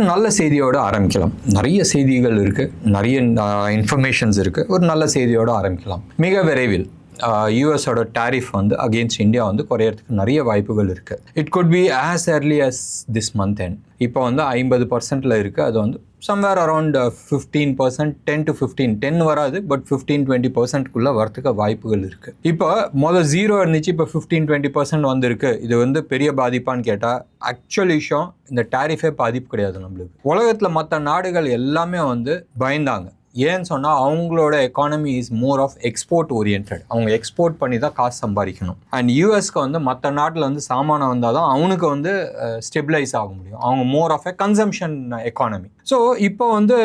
ஒரு நல்ல செய்தியோடு ஆரம்பிக்கலாம். நிறைய செய்திகள் இருக்குது, நிறைய இன்ஃபர்மேஷன்ஸ் இருக்குது. ஒரு நல்ல செய்தியோடு ஆரம்பிக்கலாம். மிக விரைவில் யூஎஸோட டேரிஃப் வந்து அகெயின்ஸ்ட் இந்தியா வந்து குறையறதுக்கு நிறைய வாய்ப்புகள் இருக்குது. It could be as early as this month end. இப்போ வந்து 50% இருக்குது. அது வந்து சம்வேர் அரவுண்ட் 15%, 10 to 15, 10 வராது, பட் 15-20% வரத்துக்கு வாய்ப்புகள் இருக்குது. இப்போ முதல் 0 இருந்துச்சு, இப்போ 15-20% வந்திருக்கு. இது வந்து பெரிய பாதிப்பான்னு கேட்டால் ஆக்சுவல் விஷயம் இந்த டேரிஃபே பாதிப்பு கிடையாது நம்மளுக்கு. உலகத்தில் மற்ற நாடுகள் எல்லாமே வந்து பயந்தாங்க. ஏன்னு சொன்னால் அவங்களோட economy is more of export orient. அவங்க எக்ஸ்போர்ட் பண்ணி தான் காசு சம்பாதிக்கணும். அண்ட் யூஎஸ்க்கு வந்து மற்ற நாட்டில் வந்து சாமானம் வந்தால் தான் அவனுக்கு வந்து ஸ்டெபிளைஸ் ஆக முடியும். அவங்க more of a consumption economy. So இப்போ வந்து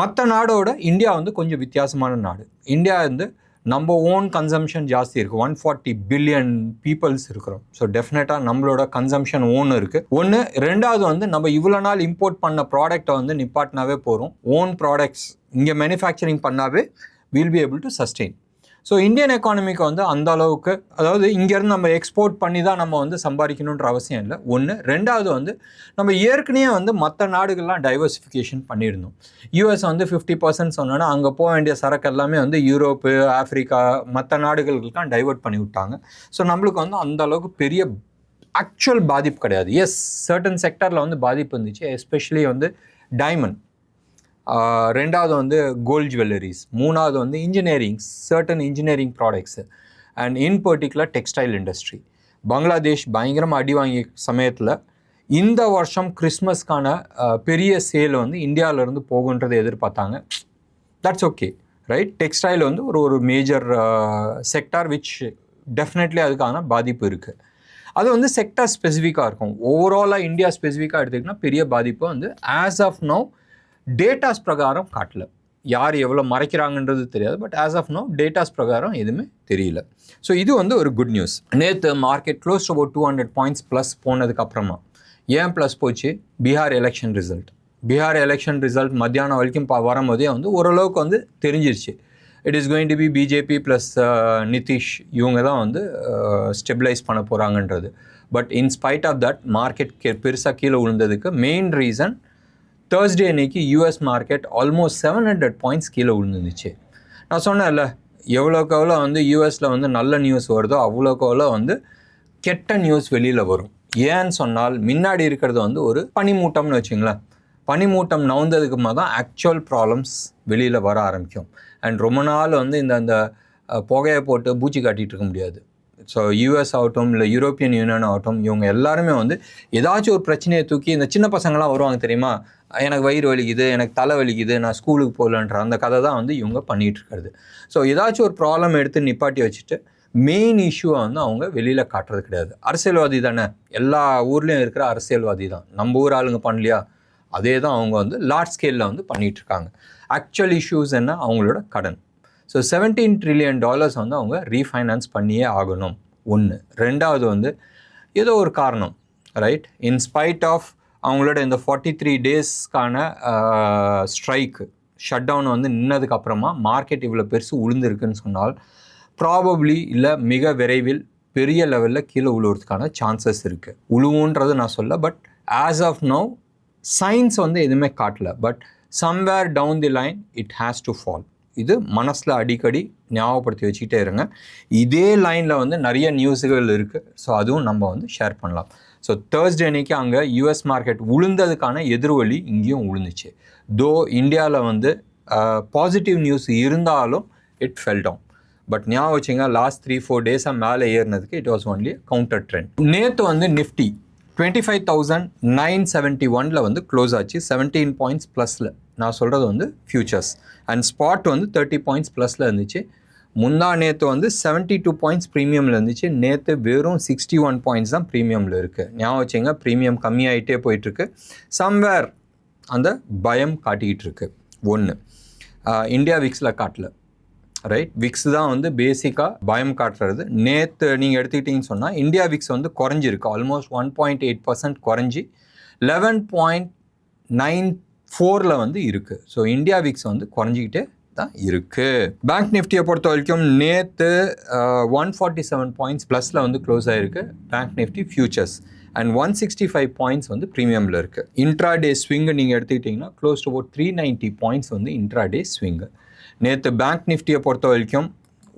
மற்ற நாடோட இந்தியா வந்து கொஞ்சம் வித்தியாசமான நாடு. இந்தியா வந்து நம்ம ஓன் கன்சம்ஷன் ஜாஸ்தி இருக்குது. 140 பில்லியன் பீப்புள்ஸ் இருக்கிறோம். ஸோ டெஃபினட்டாக நம்மளோட கன்சம்ஷன் ஓன் இருக்குது. ஒன்று. ரெண்டாவது வந்து நம்ம இவ்வளோ நாள் இம்போர்ட் பண்ண ப்ராடக்டை வந்து நிப்பாட்டினாவே போகிறோம். ஓன் ப்ராடக்ட்ஸ் இங்கே மேனுஃபேக்சரிங் பண்ணாவே will be able to sustain. So Indian எக்கானமிக்கு வந்து அந்த அளவுக்கு, அதாவது இங்கேருந்து நம்ம எக்ஸ்போர்ட் பண்ணி தான் நம்ம வந்து சம்பாதிக்கணுன்ற அவசியம் இல்லை. ஒன்று. ரெண்டாவது வந்து நம்ம ஏற்கனவே வந்து மற்ற நாடுகள்லாம் டைவர்சிஃபிகேஷன் பண்ணியிருந்தோம். யூஎஸ் வந்து 50% சொன்னோன்னா அங்கே போக வேண்டிய சரக்கு எல்லாமே வந்து யூரோப்பு, ஆஃப்ரிக்கா, மற்ற நாடுகளுக்கெல்லாம் டைவர்ட் பண்ணி விட்டாங்க. ஸோ நம்மளுக்கு வந்து அந்த அளவுக்கு பெரிய ஆக்சுவல் பாதிப்பு கிடையாது. எஸ், சர்டன் செக்டரில் வந்து பாதிப்பு இருந்துச்சு, எஸ்பெஷலி வந்து டைமண்ட். ரெண்டாவது வந்து கோல்ட் ஜுவல்லரிஸ். மூணாவது வந்து engineering, certain engineering products, and in particular textile industry. Bangladesh பயங்கரமாக அடி வாங்கிய சமயத்தில் இந்த வருஷம் கிறிஸ்மஸ்க்கான பெரிய சேல் வந்து இந்தியாவிலேருந்து போகுன்றதை எதிர்பார்த்தாங்க. That's okay, right. டெக்ஸ்டைல் வந்து ஒரு மேஜர் செக்டார் விச் டெஃபினெட்லி அதுக்கான பாதிப்பு இருக்குது. அது வந்து செக்டார் ஸ்பெசிஃபிக்காக இருக்கும். ஓவராலாக இந்தியா ஸ்பெசிஃபிக்காக எடுத்துக்கிட்டா பெரிய பாதிப்பு வந்து ஆஸ் ஆஃப் நவ் டேட்டாஸ் பிரகாரம் காட்டல. யார் எவ்வளோ மறைக்கிறாங்கன்றது தெரியாது, but as of no datas பிரகாரம் எதுவுமே தெரியல. ஸோ இது வந்து ஒரு குட் நியூஸ். நேற்று market close to about 200 points plus போனதுக்கப்புறமா ஏன் ப்ளஸ் போச்சு? பீகார் எலெக்ஷன் ரிசல்ட் மத்தியானம் வரைக்கும் வரும்போதே வந்து ஓரளவுக்கு வந்து தெரிஞ்சிருச்சு. It is going to be BJP plus Nitish, இவங்க தான் வந்து ஸ்டெபிளைஸ் பண்ண போகிறாங்கன்றது. But in spite of that market பெருசாக கீழே விழுந்ததுக்கு மெயின் ரீசன் தேர்ஸ்டே அன்னைக்கு யூஎஸ் மார்க்கெட் ஆல்மோஸ்ட் 700 பாயிண்ட்ஸ் கீழே விழுந்துருச்சு. நான் சொன்னேன்ல, எவ்வளோக்கு எவ்வளோ வந்து யூஎஸில் வந்து நல்ல நியூஸ் வருதோ அவ்வளோக்கு எவ்வளோ வந்து கெட்ட நியூஸ் வெளியில் வரும். ஏன்னு சொன்னால் முன்னாடி இருக்கிறது வந்து ஒரு பனிமூட்டம்னு வச்சுங்களேன். பனிமூட்டம் நவுந்ததுக்கு தான் ஆக்சுவல் ப்ராப்ளம்ஸ் வெளியில் வர ஆரம்பிக்கும். அண்ட் ரொம்ப நாள் வந்து இந்த புகையை போட்டு பூச்சி காட்டிகிட்டு இருக்க முடியாது. ஸோ யூஎஸ் ஆகட்டும் இல்லை யூரோப்பியன் யூனியன் ஆகட்டும், இவங்க எல்லாருமே வந்து ஏதாச்சும் ஒரு பிரச்சனையை தூக்கி, இந்த சின்ன பசங்களாம் வருவாங்க தெரியுமா, எனக்கு வயிறு வலிக்குது, எனக்கு தலை வலிக்குது, நான் ஸ்கூலுக்கு போகலன்ற அந்த கதை தான் வந்து இவங்க பண்ணிகிட்டு இருக்கிறது. ஸோ ஏதாச்சும் ஒரு ப்ராப்ளம் எடுத்து நிப்பாட்டி வச்சுட்டு மெயின் இஷ்யூவை வந்து அவங்க வெளியில் காட்டுறது கிடையாது. அரசியல்வாதி தானே, எல்லா ஊர்லேயும் இருக்கிற அரசியல்வாதி தான். நம்ம ஊர் ஆளுங்க பண்ணலையா, அதே தான் அவங்க வந்து லார்ஜ் ஸ்கேலில் வந்து பண்ணிகிட்ருக்காங்க. ஆக்சுவல் இஷ்யூஸ் என்ன? அவங்களோட கடன். ஸோ $17 trillion வந்து அவங்க ரீஃபைனான்ஸ் பண்ணியே ஆகணும். ஒன்று. ரெண்டாவது வந்து ஏதோ ஒரு காரணம், ரைட், இன்ஸ்பைட் ஆஃப் அவங்களோட இந்த 43 டேஸ்க்கான ஸ்ட்ரைக்கு ஷட் டவுன் வந்து நின்னதுக்கப்புறமா மார்க்கெட் இவ்வளோ பெருசு உளுந்துருக்குன்னு சொன்னால் ப்ராபப்ளி இல்லை மிக விரைவில் பெரிய லெவலில் கீழே உழுவுறதுக்கான சான்சஸ் இருக்குது. உழுவுன்றது நான் சொல்ல, but as of now signs வந்து எதுவுமே காட்டல. But somewhere down the line it has to fall. இது மனசில் அடிக்கடி ஞாபகப்படுத்தி வச்சுக்கிட்டே இருங்க. இதே லைனில் வந்து நிறைய நியூஸுகள் இருக்குது. ஸோ அதுவும் நம்ம வந்து ஷேர் பண்ணலாம். ஸோ தேர்ஸ்டே அன்னைக்கு அங்கே யூஎஸ் மார்க்கெட் உளுந்ததுக்கான எதிர்வலி இங்கேயும் உளுந்துச்சு. தோ இந்தியாவில் வந்து பாசிட்டிவ் நியூஸ் இருந்தாலும் இட் ஃபெல் டவுன். பட் ஞாபகம் வச்சுங்க, லாஸ்ட் 3-4 டேஸாக மேலே ஏறினதுக்கு it was only counter trend. நேற்று வந்து நிஃப்டி 25,971 வந்து க்ளோஸ் ஆச்சு, 17 பாயிண்ட்ஸ் ப்ளஸில். நான் சொல்கிறது வந்து ஃபியூச்சர்ஸ். அண்ட் ஸ்பாட் வந்து 30 பாயிண்ட்ஸ் ப்ளஸில் இருந்துச்சு. முந்தா நேற்று வந்து 72 பாயிண்ட்ஸ் ப்ரீமியமில் இருந்துச்சு. நேற்று வெறும் 61 பாயிண்ட்ஸ் தான் ப்ரீமியமில் இருக்குது. ஞாபகம் வச்சுங்க, ப்ரீமியம் கம்மியாகிட்டே போயிட்டுருக்கு. சம்வேர் அந்த பயம் காட்டிக்கிட்டு இருக்கு. ஒன்று. இந்தியா விக்ஸில் காட்டல, ரைட். விக்ஸ் தான் வந்து பேசிக்காக பயம் காட்டுறது. நேற்று நீங்கள் எடுத்துக்கிட்டிங்கன்னு சொன்னால் இந்தியா விக்ஸ் வந்து குறைஞ்சிருக்கு. ஆல்மோஸ்ட் 1.8% குறைஞ்சி 11.94 வந்து இருக்குது. ஸோ இந்தியா விக்ஸ் வந்து குறைஞ்சிக்கிட்டே தான் இருக்குது. பேங்க் நிஃப்டியை பொறுத்த வரைக்கும் நேற்று 147 பாயிண்ட்ஸ் ப்ளஸில் வந்து க்ளோஸ் ஆகிருக்கு bank Nifty futures and 165 points வந்து ப்ரீமியமில் இருக்குது. இன்ட்ராடே ஸ்விங்கு நீங்கள் எடுத்துக்கிட்டிங்கன்னா க்ளோஸ் டு அபவுட் 390 பாயிண்ட்ஸ் வந்து இன்ட்ராடே ஸ்விங்கு. நேற்று பேங்க் நிஃப்டியை பொறுத்த வரைக்கும்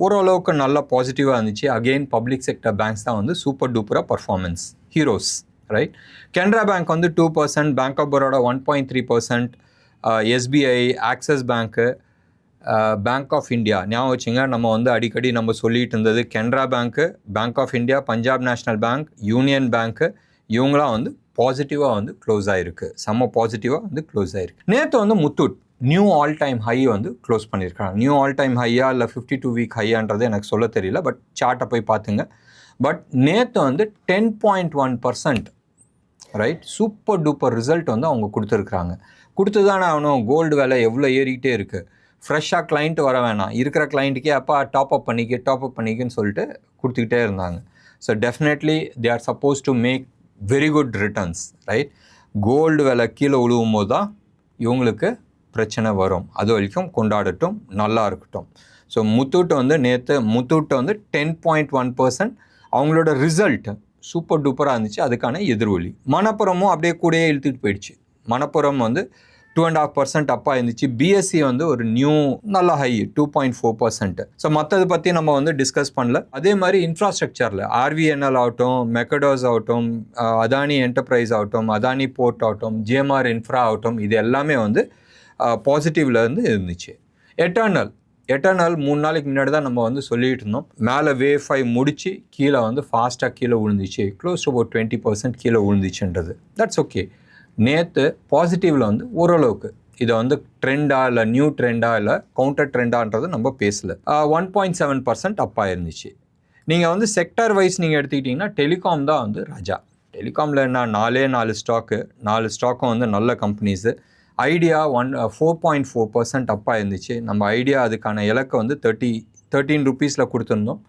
ஓரளவுக்கு நல்லா பாசிட்டிவாக இருந்துச்சு. அகெயின் பப்ளிக் செக்டர் பேங்க்ஸ் தான் வந்து சூப்பர் டூப்பராக performance heroes, right. Canara bank வந்து 2%, bank of Baroda 1.3%, SBI, Axis bank, bank of India. ஞாபகம் வச்சுங்க, நம்ம வந்து அடிக்கடி நம்ம சொல்லிட்டு இருந்தது Canara bank, bank of India, Punjab national bank, union bank, இவங்களாம் வந்து பாசிட்டிவாக வந்து க்ளோஸ் ஆகிருக்கு, செம்ம பாசிட்டிவாக வந்து க்ளோஸ் ஆகிருக்கு. நேற்று வந்து Muthoot new all time high வந்து க்ளோஸ் பண்ணியிருக்காங்க. நியூ ஆல் டைம் ஹையா இல்லை 52 வீக் ஹையான்றது எனக்கு சொல்ல தெரியல, பட் சார்ட்டை போய் பார்த்துங்க. பட் நேற்று வந்து 10.1%, ரைட், சூப்பர் டூப்பர் ரிசல்ட் வந்து அவங்க கொடுத்துருக்குறாங்க. கொடுத்து தானே ஆகணும். கோல்டு விலை எவ்வளோ ஏறிக்கிட்டே இருக்குது. ஃப்ரெஷ்ஷாக கிளைண்ட் வர வேணாம், இருக்கிற கிளைண்ட்டுக்கே அப்பா டாப் அப் பண்ணிக்கன்னு சொல்லிட்டு கொடுத்துக்கிட்டே இருந்தாங்க. So definitely they are suppose to make very good returns, right. Gold விலை கீழே விழுவும் போது தான் இவங்களுக்கு பிரச்சனை வரும். அது வரைக்கும் கொண்டாடட்டும், நல்லா இருக்கட்டும். ஸோ முத்தூட்டை வந்து நேற்று 10.1% அவங்களோட ரிசல்ட் சூப்பர் டூப்பராக இருந்துச்சு. அதுக்கான எதிர்வொலி மணப்புரமும் அப்படியே கூடயே இழுத்துட்டு போயிடுச்சு. மணப்புரம் வந்து 2.5% அப்பாக இருந்துச்சு. பிஎஸ்சி வந்து ஒரு நியூ நல்ல ஹை 2.4%. ஸோ மற்றது பற்றி நம்ம வந்து டிஸ்கஸ் பண்ணல. அதே மாதிரி இன்ஃப்ராஸ்ட்ரக்சரில் ஆர்விஎன்எல் ஆகட்டும், மெக்கடோஸ் ஆகட்டும், அதானி என்டர்பிரைஸ் ஆகட்டும், அதானி போர்ட் ஆகட்டும், ஜிஎம்ஆர் இன்ஃப்ரா ஆகட்டும், இது எல்லாமே வந்து பாசிட்டிவ்ல இருந்து இருந்துச்சு. எட்டர்னல் 3 நாளைக்கு முன்னாடி தான் நம்ம வந்து சொல்லிகிட்டு இருந்தோம். மேலே வேவ் 5 முடிச்சு கீழே வந்து ஃபாஸ்ட்டாக கீழே விழுந்துச்சு. க்ளோஸ் டு அபவுட் 20% கீழே விழுந்துச்சுன்றது. That's okay. நேற்று பாசிட்டிவில் வந்து ஓரளவுக்கு இதை வந்து ட்ரெண்டாக இல்லை நியூ ட்ரெண்டாக இல்லை கவுண்டர் ட்ரெண்டான்றது நம்ம பேசல. 1.7% அப்பாக இருந்துச்சு. நீங்கள் வந்து செக்டர் வைஸ் நீங்கள் எடுத்துக்கிட்டிங்கன்னா டெலிகாம் தான் வந்து ராஜா. டெலிகாமில் என்ன 4 ஸ்டாக்கு, 4 ஸ்டாக்கும் வந்து நல்ல கம்பெனிஸு. ஐடியா 4.4% அப்பாக இருந்துச்சு. நம்ம ஐடியா அதுக்கான இலக்கை வந்து 13 ரூபீஸில் கொடுத்துருந்தோம்.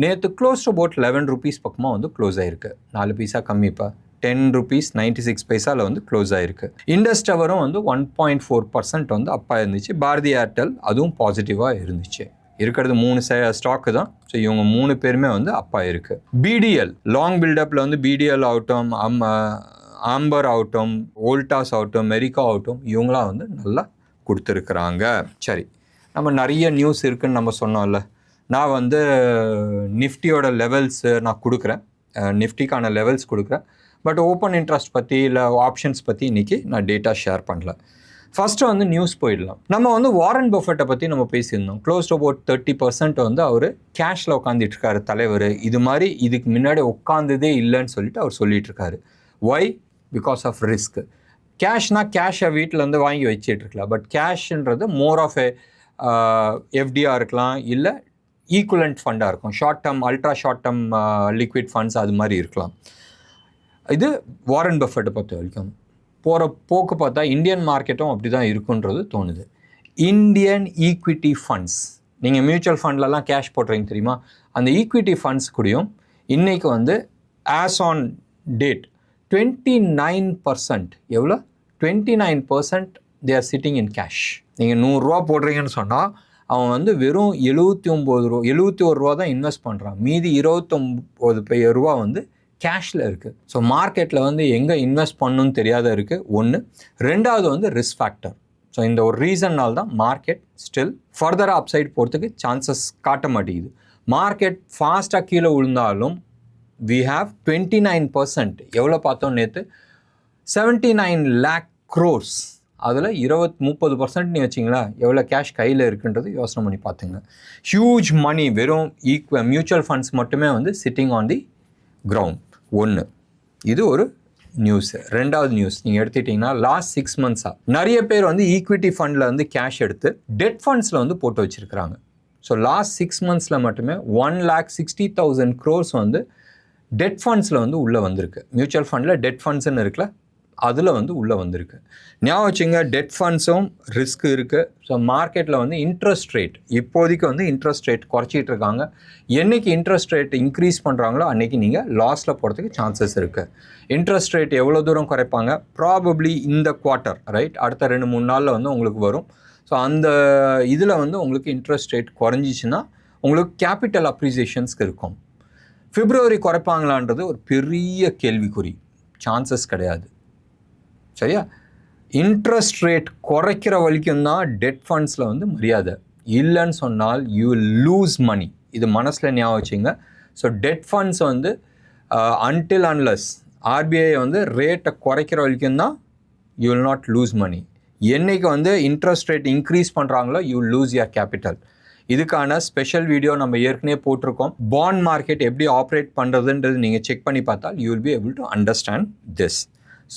நேற்று க்ளோஸ் டு அபவுட் 11 ரூபீஸ் பக்கமாக வந்து க்ளோஸ் ஆகிருக்கு. 4 பைசா கம்மிப்பா, 10 ரூபீஸ் 96 பைசாவில் வந்து க்ளோஸ் ஆகிருக்கு. இண்டஸ் டவரும் வந்து 1.4% வந்து அப்பாக இருந்துச்சு. பாரதி ஏர்டெல் அதுவும் பாசிட்டிவாக இருந்துச்சு. இருக்கிறது 3 ஸ்டாக்கு தான். ஸோ இவங்க 3 பேருமே வந்து அப்பாக இருக்குது. பிடிஎல் லாங் பில்டப்பில் வந்து பிடிஎல் ஆகட்டும், ஆம்பர் ஆகட்டும், வோல்டாஸ் ஆகட்டும், மெரிக்கா ஆகட்டும், இவங்களாம் வந்து நல்லா கொடுத்துருக்குறாங்க. சரி, நம்ம நிறைய நியூஸ் இருக்குதுன்னு நம்ம சொன்னோம்ல. நான் வந்து நிஃப்டியோட லெவல்ஸு நான் கொடுக்குறேன், நிஃப்டிக்கான லெவல்ஸ் கொடுக்குறேன். பட் ஓப்பன் இன்ட்ரெஸ்ட் பற்றி இல்லை ஆப்ஷன்ஸ் பற்றி இன்றைக்கி நான் டேட்டா ஷேர் பண்ணல. ஃபஸ்ட்டு வந்து நியூஸ் போயிடலாம். நம்ம வந்து வாரன் பஃபெட்டை பற்றி நம்ம பேசியிருந்தோம். க்ளோஸ் டு அபவுட் 30% வந்து அவர் கேஷில் உட்காந்துட்டு இருக்காரு தலைவர். இது மாதிரி இதுக்கு முன்னாடி உட்காந்ததே இல்லைன்னு சொல்லிட்டு அவர் சொல்லிட்டு இருக்காரு. ஒய்? Because of risk. கேஷ்னா கேஷை வீட்டிலேருந்து வாங்கி வச்சிட்ருக்கலாம். பட் கேஷ்ன்றது மோர் ஆஃப் எஃப்டியாக இருக்கலாம், இல்லை ஈக்குவலண்ட் ஃபண்டாக இருக்கும். Short term, ultra short term liquid funds அது மாதிரி இருக்கலாம். இது வாரன் பஃபெட்டை பொறுத்த வரைக்கும் போகிற போக்கு பார்த்தா இந்தியன் மார்க்கெட்டும் அப்படி தான் இருக்குன்றது தோணுது. இந்தியன் ஈக்விட்டி ஃபண்ட்ஸ், நீங்கள் மியூச்சுவல் ஃபண்ட்லலாம் கேஷ் போடுறீங்க தெரியுமா, அந்த ஈக்விட்டி ஃபண்ட்ஸ் கூடயும் இன்றைக்கி வந்து ஆஸ் ஆன் டேட் 29%, எவ்வளோ 29% they are sitting in cash. நீங்கள் 100 ரூபா போடுறீங்கன்னு சொன்னால் அவன் வந்து வெறும் 71 ரூபா தான் இன்வெஸ்ட் பண்ணுறான். மீதி 29 ரூபா வந்து கேஷில் இருக்குது. ஸோ மார்க்கெட்டில் வந்து எங்கே இன்வெஸ்ட் பண்ணணும்னு தெரியாத இருக்குது ஒன்று. ரெண்டாவது வந்து ரிஸ்க் ஃபேக்டர். ஸோ இந்த ஒரு ரீசன்னால் தான் மார்க்கெட் ஸ்டில் ஃபர்தராக அப்சைட் போகிறதுக்கு சான்சஸ் காட்ட மாட்டேங்குது. மார்க்கெட் ஃபாஸ்ட்டாக கீழே விழுந்தாலும் we have 29%. எவ்வளோ பார்த்தோம் நேற்று? 79 lakh crores. அதில் 30% நீ வச்சிங்களா எவ்வளோ கேஷ் கையில் இருக்குன்றது யோசனை பண்ணி பார்த்துங்க. ஹியூஜ் மணி வெறும் மியூச்சுவல் ஃபண்ட்ஸ் மட்டுமே வந்து சிட்டிங் ஆன் தி கிரவுண்ட். ஒன்று, இது ஒரு நியூஸ். ரெண்டாவது நியூஸ் நீங்கள் எடுத்துக்கிட்டிங்கன்னா லாஸ்ட் 6 months நிறைய பேர் வந்து ஈக்விட்டி ஃபண்டில் வந்து கேஷ் எடுத்து டெட் ஃபண்ட்ஸில் வந்து போட்டு வச்சுருக்கிறாங்க. ஸோ லாஸ்ட் 6 monthsல மட்டுமே 1,60,000 crores வந்து டெட் ஃபண்ட்ஸில் வந்து உள்ளே வந்திருக்கு. மியூச்சுவல் ஃபண்டில் டெட் ஃபண்ட்ஸ்ன்னு இருக்குல்ல, அதில் வந்து உள்ளே வந்திருக்கு. ஞாபகம் வச்சுங்க, டெட் ஃபண்ட்ஸும் ரிஸ்க் இருக்குது. ஸோ மார்க்கெட்டில் வந்து இன்ட்ரெஸ்ட் ரேட் இப்போதைக்கு வந்து இன்ட்ரெஸ்ட் ரேட் குறைச்சிட்டு இருக்காங்க. என்றைக்கு இன்ட்ரெஸ்ட் ரேட் இன்க்ரீஸ் பண்ணுறாங்களோ அன்றைக்கி நீங்கள் லாஸில் போகிறதுக்கு சான்சஸ் இருக்குது. இன்ட்ரெஸ்ட் ரேட் எவ்வளோ தூரம் குறைப்பாங்க? ப்ராபப்ளி இந்த குவார்ட்டர், ரைட், அடுத்த 2-3 நாளில் வந்து உங்களுக்கு வரும். ஸோ அந்த இதில் வந்து உங்களுக்கு இன்ட்ரெஸ்ட் ரேட் குறைஞ்சிச்சின்னா உங்களுக்கு கேபிட்டல் அப்ரிசியேஷன்ஸ்க்கு இருக்கும். பிப்ரவரி குறைப்பாங்களான்றது ஒரு பெரிய கேள்விக்குறி, சான்சஸ் கிடையாது. சரியா? இன்ட்ரெஸ்ட் ரேட் குறைக்கிற வரைக்கும் தான் டெட் ஃபண்ட்ஸில் வந்து மரியாதை. இல்லைன்னு சொன்னால் யூ வில் லூஸ் மணி. இது மனசில் ஞாபகம் வச்சுங்க. ஸோ டெட் ஃபண்ட்ஸ் வந்து அன்டில் அன்லஸ் ஆர்பிஐ வந்து ரேட்டை குறைக்கிற வரைக்கும் தான் you will not lose money. என்னைக்கு வந்து இன்ட்ரெஸ்ட் ரேட் இன்க்ரீஸ் பண்ணுறாங்களோ you will lose your capital. இதுக்கான ஸ்பெஷல் வீடியோ நம்ம ஏற்கனவே போட்டிருக்கோம். பாண்ட் மார்க்கெட் எப்படி ஆப்ரேட் பண்ணுறதுன்றது நீங்கள் செக் பண்ணி பார்த்தால் you will be able to understand this.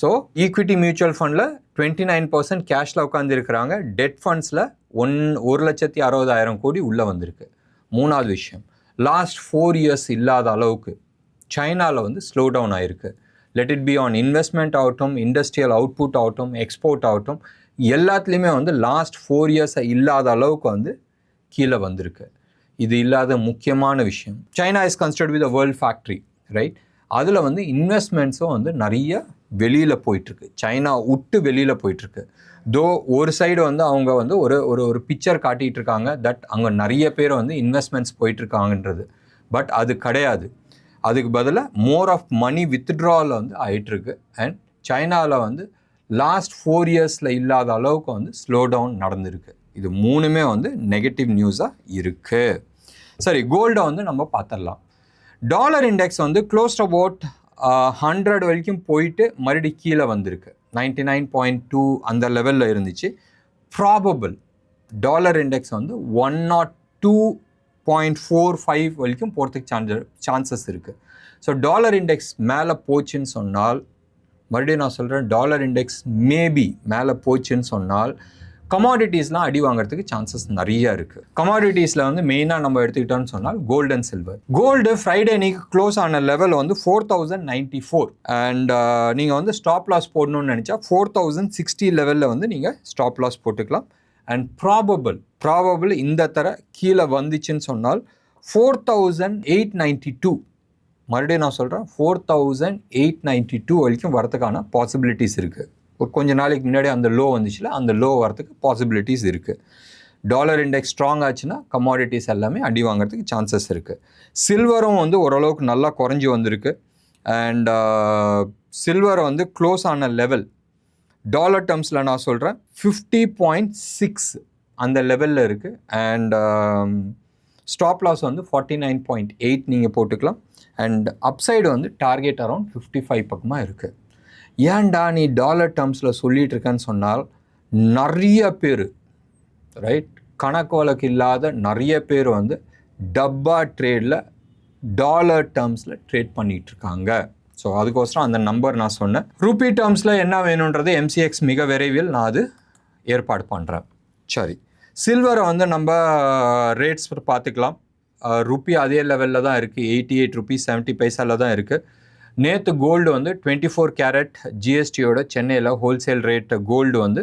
So equity mutual ஃபண்டில் 29% கேஷில் உட்காந்துருக்கிறாங்க. டெட் ஃபண்ட்ஸில் 1,60,000 கோடி உள்ளே வந்திருக்கு. மூணாவது விஷயம், லாஸ்ட் 4 years இல்லாத அளவுக்கு சைனாவில் வந்து ஸ்லோ டவுன் ஆகிருக்கு. Let it be on investment ஆகட்டும், இண்டஸ்ட்ரியல் அவுட்புட் ஆகட்டும், எக்ஸ்போர்ட் ஆகட்டும், எல்லாத்துலேயுமே வந்து லாஸ்ட் 4 years இல்லாத அளவுக்கு வந்து கீழே வந்திருக்கு. இது இல்லாத முக்கியமான விஷயம், China is considered with a world factory, right? அதில் வந்து இன்வெஸ்ட்மெண்ட்ஸும் வந்து நிறைய வெளியில் போயிட்டுருக்கு, சைனா விட்டு வெளியில் போயிட்டுருக்கு. தோ ஒரு சைடு வந்து அவங்க வந்து ஒரு ஒரு ஒரு பிக்சர் காட்டிகிட்டு இருக்காங்க தட் அங்கே நிறைய பேர் வந்து இன்வெஸ்ட்மெண்ட்ஸ் போயிட்டுருக்காங்கன்றது. பட் அது கிடையாது. அதுக்கு பதிலாக மோர் ஆஃப் மணி வித்ட்ராவில் வந்து ஆகிட்டுருக்கு. அண்ட் சைனாவில் வந்து லாஸ்ட் 4 years இல்லாத அளவுக்கு வந்து ஸ்லோ டவுன் நடந்திருக்கு. இது மூணுமே வந்து நெகட்டிவ் நியூஸாக இருக்குது. சரி, கோல்டை வந்து நம்ம பார்த்துடலாம். டாலர் இண்டெக்ஸ் வந்து க்ளோஸ் அபவுட் 100 வரைக்கும் போயிட்டு மறுபடியும் கீழே வந்திருக்கு. 99.2 அந்த லெவலில் இருந்துச்சு. ப்ராபபிள் டாலர் இண்டெக்ஸ் வந்து 102.45 வரைக்கும் போகிறதுக்கு சான்சஸ் இருக்குது. ஸோ டாலர் இண்டெக்ஸ் மேலே போச்சுன்னு சொன்னால், மறுபடியும் நான் சொல்கிறேன், டாலர் இண்டெக்ஸ் மேபி மேலே போச்சுன்னு சொன்னால் கமாடிட்டிஸ்லாம் அடி வாங்கிறதுக்கு சான்சஸ் நிறைய இருக்குது. கமாடிட்டிஸில் வந்து மெயினாக நம்ம எடுத்துக்கிட்டோம்னு சொன்னால் gold and silver. Gold Friday அன்னைக்கு க்ளோஸ் ஆன லெவல் வந்து 4094. அண்ட் நீங்கள் வந்து ஸ்டாப் லாஸ் போடணும்னு நினச்சா 4060 லெவலில் வந்து நீங்கள் ஸ்டாப் லாஸ் போட்டுக்கலாம். அண்ட் ப்ராபபிள் இந்த தர கீழே வந்துச்சுன்னு சொன்னால் 4892, மறுபடியும் நான் சொல்கிறேன் 4892 வரைக்கும் வரதுக்கான பாசிபிலிட்டிஸ் இருக்குது. ஒரு கொஞ்ச நாளைக்கு முன்னாடி அந்த லோ வந்துச்சுல, அந்த லோ வரத்துக்கு பாசிபிலிட்டிஸ் இருக்குது. டாலர் இண்டெக்ஸ் ஸ்ட்ராங் ஆச்சுன்னா கமாடிட்டிஸ் எல்லாமே அடி வாங்கிறதுக்கு சான்சஸ் இருக்குது. சில்வரும் வந்து ஓரளவுக்கு நல்லா குறைஞ்சி வந்திருக்கு. அண்ட் சில்வர் வந்து க்ளோஸ் ஆன லெவல் டாலர் டேர்ம்ஸில் நான் சொல்கிறேன் 50.6 அந்த லெவலில் இருக்குது. அண்ட் ஸ்டாப் லாஸ் வந்து 49.8 நீங்கள் போட்டுக்கலாம். அண்ட் அப்சைடு வந்து டார்கெட் அரௌண்ட் 55 பக்கமாக இருக்குது. ஏன்டா நீ டாலர் டேர்ம்ஸில் சொல்லிகிட்டு இருக்கேன்னு சொன்னால், நிறைய பேர் ரைட், கணக்கு வழக்கு இல்லாத நிறைய பேர் வந்து டப்பா ட்ரேடில் டாலர் டேர்ம்ஸில் ட்ரேட் பண்ணிகிட்ருக்காங்க. ஸோ அதுக்கோசரம் அந்த நம்பர் நான் சொன்னேன். ரூபி டேர்ம்ஸில் என்ன வேணுன்றது MCX மிக விரைவில் நான் அது ஏற்பாடு பண்ணுறேன். சரி, சில்வரை வந்து நம்ம ரேட்ஸ் பார்த்துக்கலாம். ருப்பி அதே லெவலில் தான் இருக்குது, 88 rupees 70 பைசாவில் தான் இருக்குது. நேற்று கோல்டு வந்து 24 கேரட் ஜிஎஸ்டியோட சென்னையில் ஹோல்சேல் ரேட் கோல்டு வந்து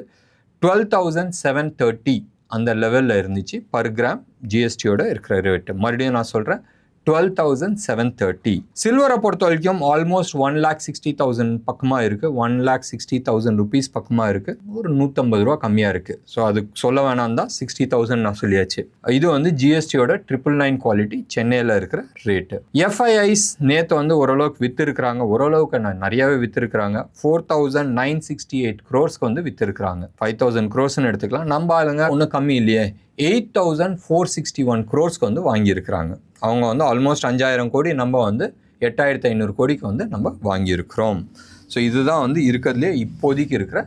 12,730 அந்த லெவலில் இருந்துச்சு பர் கிராம் ஜிஎஸ்டியோட இருக்கிற ரேட்டு. மறுபடியும் நான் சொல்கிறேன் 12,730. சில்வரை பொறுத்த வரைக்கும் ஆல்மோஸ்ட் 1,60,000 பக்கமாக இருக்குது, 1,60,000 rupees பக்கமாக இருக்குது. ஒரு 150 ரூபா கம்மியாக இருக்குது. ஸோ அது சொல்ல வேணாம் தான், 60,000 நான் சொல்லியாச்சு. இது வந்து ஜிஎஸ்டியோட 999 குவாலிட்டி சென்னையில் இருக்கிற ரேட்டு. எஃப்ஐஐஸ் நேற்று வந்து ஓரளவுக்கு விற்றுருக்குறாங்க, ஓரளவுக்கு நிறையாவே விற்றுருக்குறாங்க. 4,968 crores வந்து விற்றுருக்குறாங்க. 5,000 crores எடுத்துக்கலாம். நம்ம ஆளுங்க ஒன்றும் கம்மி இல்லையே, 8,461 crores வந்து வாங்கியிருக்கிறாங்க. அவங்க வந்து ஆல்மோஸ்ட் 5,000 கோடி, நம்ம வந்து 8,500 கோடிக்கு வந்து நம்ம வாங்கியிருக்கிறோம். ஸோ இதுதான் வந்து இருக்கிறதுலே இப்போதைக்கு இருக்கிற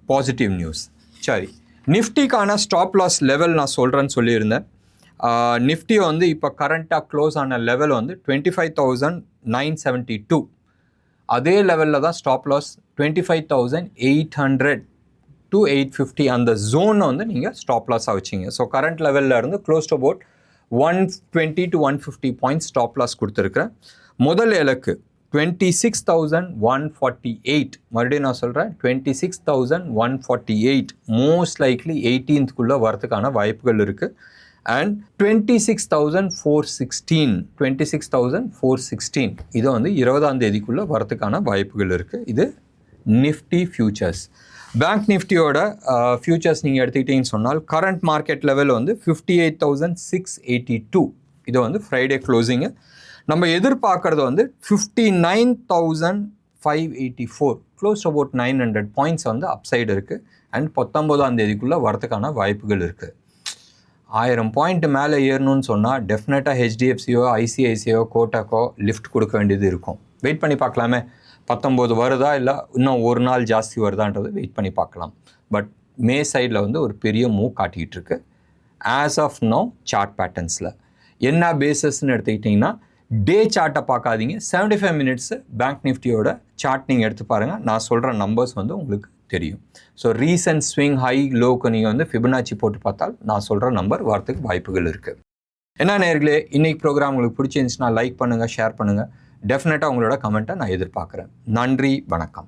பாசிட்டிவ் நியூஸ். சரி, நிஃப்டிக்கான ஸ்டாப் லாஸ் லெவல் நான் சொல்கிறேன்னு சொல்லியிருந்தேன். நிஃப்டி வந்து இப்போ கரண்ட்டாக க்ளோஸ் ஆன லெவல் வந்து 25,972. அதே லெவலில் தான் ஸ்டாப் லாஸ் 25,800 to 850 அந்த ஜோனை வந்து நீங்கள் ஸ்டாப் லாஸாக வச்சிங்க. ஸோ கரண்ட் லெவலில் இருந்து close to about 120 to 150 points stop loss கொடுத்துருக்குறேன். முதல் இலக்கு 26,148. மறுபடியும் நான் சொல்கிறேன் 26,148 மோஸ்ட் லைக்லி 18th வரதுக்கான வாய்ப்புகள் இருக்குது. அண்ட் 26,416 இதை வந்து 20ஆம் தேதிக்குள்ளே வரதுக்கான வாய்ப்புகள் இருக்குது. இது நிஃப்டி ஃபியூச்சர்ஸ். பேங்க் நிஃப்டியோட ஃபியூச்சர்ஸ் நீங்கள் எடுத்துக்கிட்டீங்கன்னு சொன்னால் கரண்ட் மார்க்கெட் லெவல் வந்து 58,682. இது வந்து ஃப்ரைடே க்ளோசிங்கு. நம்ம எதிர்பார்க்குறது வந்து 59,584, க்ளோஸ் அபவுட் 900 பாயிண்ட்ஸ் வந்து அப்சைடு இருக்குது. அண்ட் 19ஆம் தேதிக்குள்ளே வரதுக்கான வாய்ப்புகள் இருக்குது. 1000 பாயிண்ட் மேலே ஏறணும்னு சொன்னால் டெஃபினட்டாக ஹெச்டிஎஃப்சியோ, ஐசிஐசியோ, கோட்டாக்கோ லிஃப்ட் கொடுக்க வேண்டியது இருக்கும். வெயிட் பண்ணி பார்க்கலாமே, 19 வருதா இல்லை இன்னும் ஒரு நாள் ஜாஸ்தி வருதான்றது வெயிட் பண்ணி பார்க்கலாம். பட் மே சைடில் வந்து ஒரு பெரிய மூவ் காட்டிக்கிட்டு இருக்கு ஆஸ் ஆஃப் நோ சார்ட் பேட்டர்ன்ஸில். என்ன பேசஸ்ன்னு எடுத்துக்கிட்டிங்கன்னா டே சார்ட்டை பார்க்காதீங்க, 75 மினிட்ஸு பேங்க் நிஃப்டியோட சார்ட் நீங்கள் எடுத்து பாருங்கள். நான் சொல்கிற நம்பர்ஸ் வந்து உங்களுக்கு தெரியும். So recent swing high log நீங்கள் வந்து ஃபிபனாச்சி போட்டு பார்த்தால் நான் சொல்கிற நம்பர் வரத்துக்கு வாய்ப்புகள் இருக்குது. என்ன நேயர்களே, இன்றைக்கி ப்ரோக்ராம் உங்களுக்கு பிடிச்சிருந்துச்சுன்னா லைக் பண்ணுங்கள், ஷேர் பண்ணுங்கள். டெஃபினட்டாக உங்களோட கமெண்ட்டை நான் எதிர்பார்க்குறேன். நன்றி, வணக்கம்.